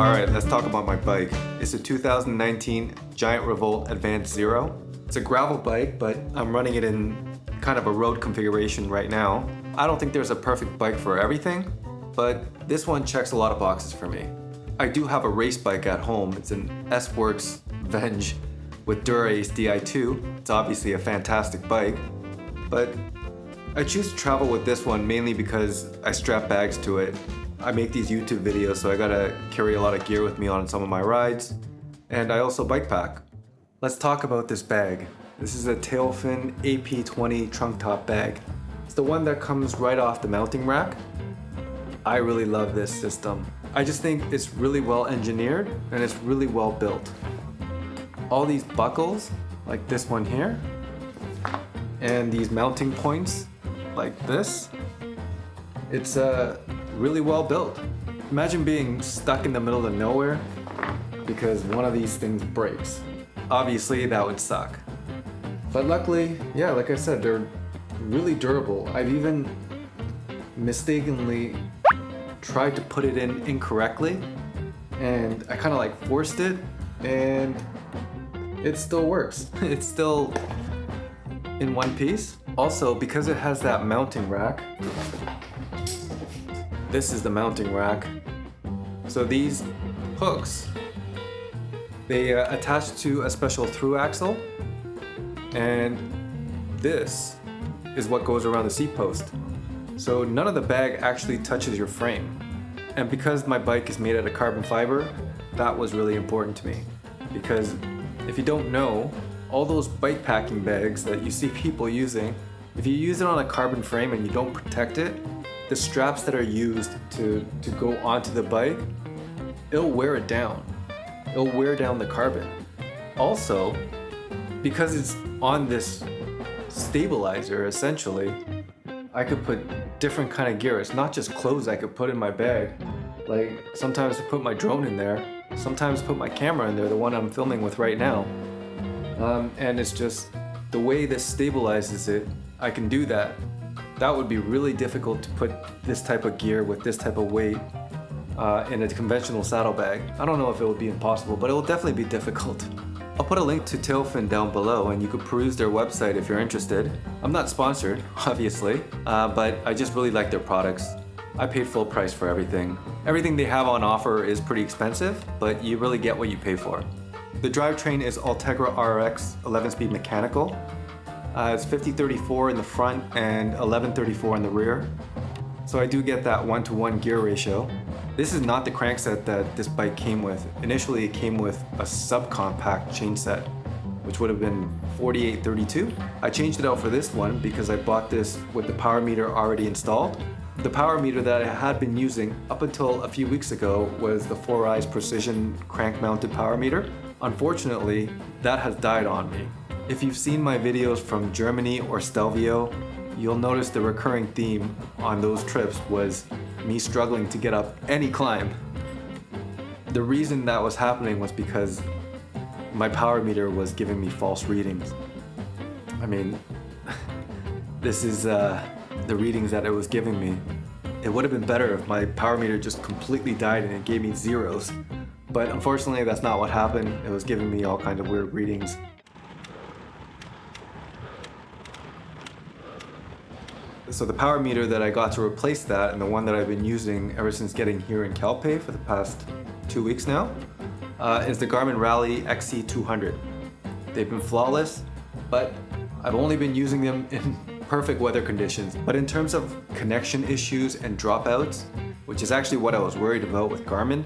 Alright, let's talk about my bike. It's a 2019 Giant Revolt Advanced Zero. It's a gravel bike, but I'm running it in kind of a road configuration right now. I don't think there's a perfect bike for everything, but this one checks a lot of boxes for me. I do have a race bike at home. It's an S-Works Venge with Dura-Ace Di2. It's obviously a fantastic bike, but I choose to travel with this one mainly because I strap bags to it. I make these YouTube videos, so I gotta carry a lot of gear with me on some of my rides, and I also bike pack. Let's talk about this bag. This is a Tailfin AP20 trunk top bag. It's the one that comes right off the mounting rack. I really love this system. I just think it's really well engineered and it's really well built. All these buckles, like this one here, and these mounting points, like this, it's really well built. Imagine being stuck in the middle of nowhere because one of these things breaks. Obviously, that would suck. But luckily, yeah, like I said, they're really durable. I've even mistakenly tried to put it in incorrectly, and I kind of like forced it, and it still works. It's still in one piece. Also, because it has that mounting rack, this is the mounting rack. So these hooks, they attach to a special through axle, and this is what goes around the seat post. So none of the bag actually touches your frame. And because my bike is made out of carbon fiber, that was really important to me. Because if you don't know, all those bike packing bags that you see people using, if you use it on a carbon frame and you don't protect it, the straps that are used to go onto the bike, it'll wear it down. It'll wear down the carbon. Also, because it's on this stabilizer, essentially, I could put different kind of gear. It's not just clothes I could put in my bag. Like, sometimes I put my drone in there, sometimes put my camera in there, the one I'm filming with right now. And it's just, the way this stabilizes it, I can do that. That would be really difficult to put this type of gear with this type of weight in a conventional saddlebag. I don't know if it would be impossible, but it will definitely be difficult. I'll put a link to Tailfin down below and you could peruse their website if you're interested. I'm not sponsored, obviously, but I just really like their products. I paid full price for everything. Everything they have on offer is pretty expensive, but you really get what you pay for. The drivetrain is Ultegra RX 11-speed mechanical. It's 50-34 in the front and 11-34 in the rear. So I do get that 1-to-1 gear ratio. This is not the crankset that this bike came with. Initially it came with a subcompact chain set, which would have been 48-32. I changed it out for this one because I bought this with the power meter already installed. The power meter that I had been using up until a few weeks ago was the 4i's Precision crank mounted power meter. Unfortunately, that has died on me. If you've seen my videos from Germany or Stelvio, you'll notice the recurring theme on those trips was me struggling to get up any climb. The reason that was happening was because my power meter was giving me false readings. I mean, this is the readings that it was giving me. It would have been better if my power meter just completely died and it gave me zeros. But unfortunately, that's not what happened. It was giving me all kinds of weird readings. So the power meter that I got to replace that, and the one that I've been using ever since getting here in Calpe for the past 2 weeks now, is the Garmin Rally XC200. They've been flawless, but I've only been using them in perfect weather conditions. But in terms of connection issues and dropouts, which is actually what I was worried about with Garmin,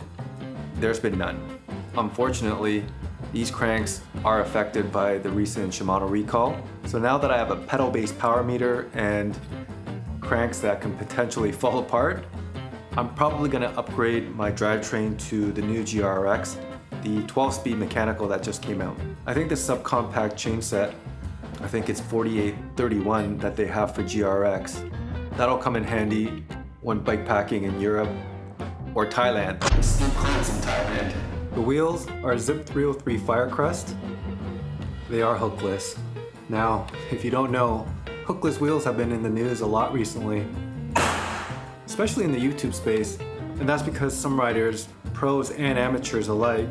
there's been none. Unfortunately, these cranks are affected by the recent Shimano recall. So now that I have a pedal-based power meter and cranks that can potentially fall apart, I'm probably gonna upgrade my drivetrain to the new GRX, the 12-speed mechanical that just came out. I think the subcompact chain set, I think it's 48-31 that they have for GRX. That'll come in handy when bike packing in Europe or Thailand. It's still clouds in Thailand. The wheels are Zip 303 Firecrest. They are hookless. Now, if you don't know, hookless wheels have been in the news a lot recently, especially in the YouTube space. And that's because some riders, pros and amateurs alike,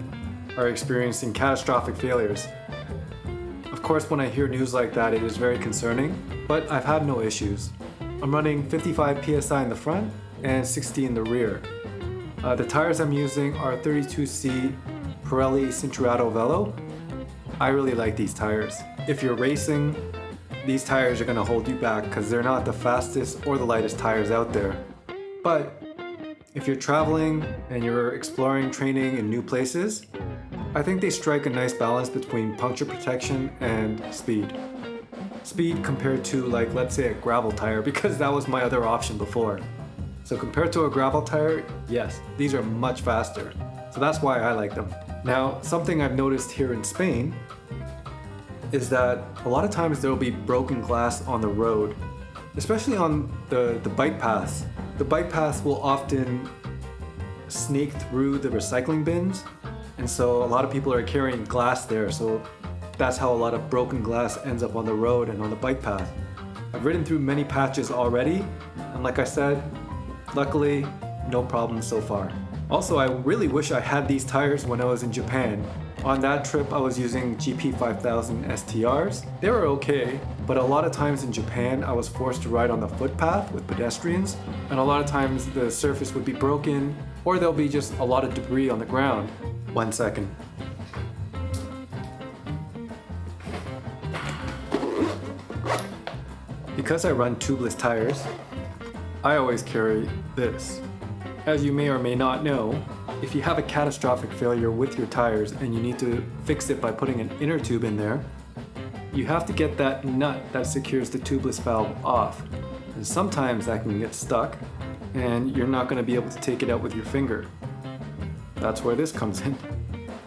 are experiencing catastrophic failures. Of course, when I hear news like that, it is very concerning, but I've had no issues. I'm running 55 PSI in the front and 60 in the rear. The tires I'm using are 32C Pirelli Cinturato Velo. I really like these tires. If you're racing, these tires are gonna hold you back because they're not the fastest or the lightest tires out there. But if you're traveling and you're exploring training in new places, I think they strike a nice balance between puncture protection and speed. Speed compared to, like, let's say a gravel tire, because that was my other option before. So compared to a gravel tire, yes, these are much faster. So that's why I like them. Now, something I've noticed here in Spain is that a lot of times there will be broken glass on the road, especially on the bike paths. The bike paths will often snake through the recycling bins, and so a lot of people are carrying glass there, so that's how a lot of broken glass ends up on the road and on the bike path. I've ridden through many patches already, and like I said, luckily, no problems so far. Also, I really wish I had these tires when I was in Japan. On that trip, I was using GP5000 STRs. They were okay, but a lot of times in Japan, I was forced to ride on the footpath with pedestrians, and a lot of times the surface would be broken, or there'll be just a lot of debris on the ground. 1 second. Because I run tubeless tires, I always carry this. As you may or may not know, if you have a catastrophic failure with your tires and you need to fix it by putting an inner tube in there, you have to get that nut that secures the tubeless valve off. And sometimes that can get stuck and you're not going to be able to take it out with your finger. That's where this comes in.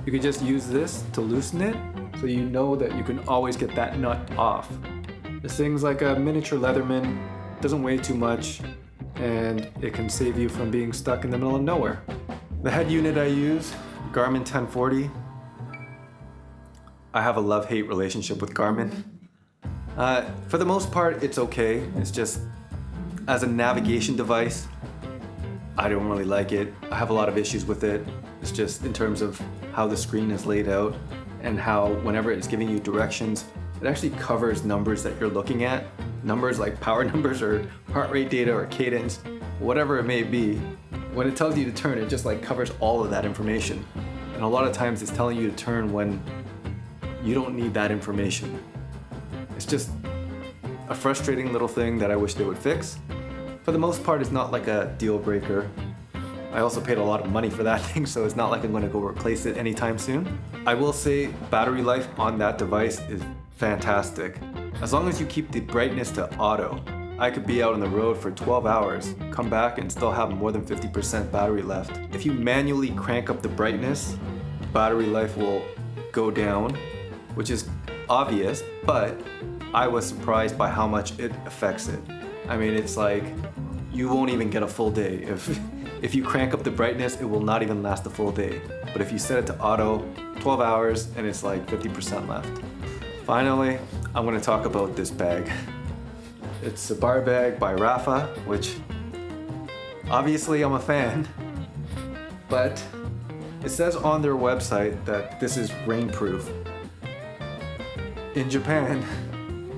You can just use this to loosen it so you know that you can always get that nut off. This thing's like a miniature Leatherman, doesn't weigh too much, and it can save you from being stuck in the middle of nowhere. The head unit I use, Garmin 1040. I have a love-hate relationship with Garmin. For the most part, it's okay. It's just, as a navigation device, I don't really like it. I have a lot of issues with it. It's just in terms of how the screen is laid out and how whenever it's giving you directions, it actually covers numbers that you're looking at. Numbers like power numbers or heart rate data or cadence, whatever it may be. When it tells you to turn, it just like covers all of that information. And a lot of times it's telling you to turn when you don't need that information. It's just a frustrating little thing that I wish they would fix. For the most part, it's not like a deal breaker. I also paid a lot of money for that thing, so it's not like I'm gonna go replace it anytime soon. I will say battery life on that device is fantastic. As long as you keep the brightness to auto, I could be out on the road for 12 hours, come back and still have more than 50% battery left. If you manually crank up the brightness, battery life will go down, which is obvious, but I was surprised by how much it affects it. I mean, it's like you won't even get a full day. If you crank up the brightness, it will not even last a full day. But if you set it to auto, 12 hours and it's like 50% left. Finally, I'm gonna talk about this bag. It's a bar bag by Rapha, which obviously I'm a fan, but it says on their website that this is rainproof. In Japan,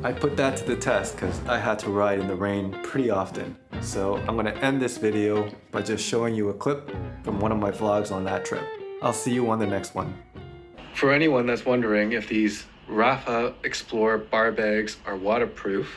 I put that to the test because I had to ride in the rain pretty often. So I'm gonna end this video by just showing you a clip from one of my vlogs on that trip. I'll see you on the next one. For anyone that's wondering if these Rapha Explore bar bags are waterproof,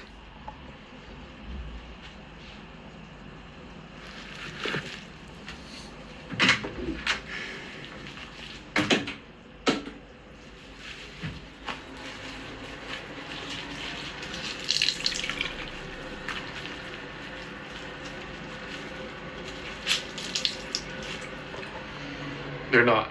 they're not.